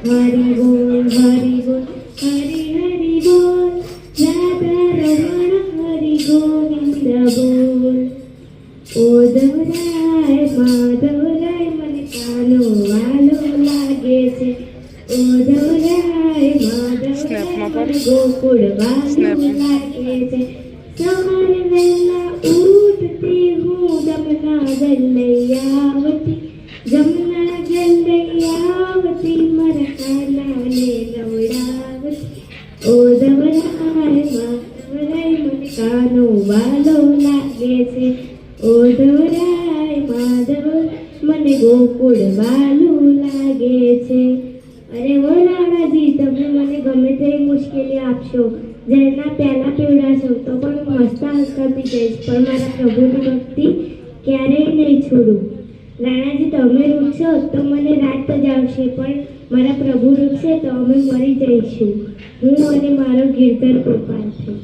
હરિ બોલ હરિ બોલ હરિ હરિ બોલ રાધા રમણ હરિ ગોવિંદ બોલ ઓધવરાય માધવરાય મને કાનો વાલો લાગે છે ઓધવરાય માધવરાય ગોકુળ વાલો લાગે છે સવારે વહેલા ઉઠતી હું જમના ગલૈયાવતી જમના ગલૈયાવતી મારા કાનાને નવડાવતી ઓધવરાય માધવરાય મને કાનો વાલો લાગે છે ઓધવરાય માધવ મને ગોકુળ વાલું લાગે છે. અરે ઓ રાણાજી, તમે મને ગમે તે મુશ્કેલી આપશો, જેના પહેલા પીવડાશો તો પણ મસ્તા હસકાતી જઈશ, પણ મારા પ્રભુની ભક્તિ ક્યારેય નહીં છોડું. રાણાજી, તમે રૂઠશો તો મને રાત જ આવશે, પણ મારા પ્રભુ રૂઠશે તો અમે મરી જઈશું. હું અને મારો ગિરધર ગોપાલ છું.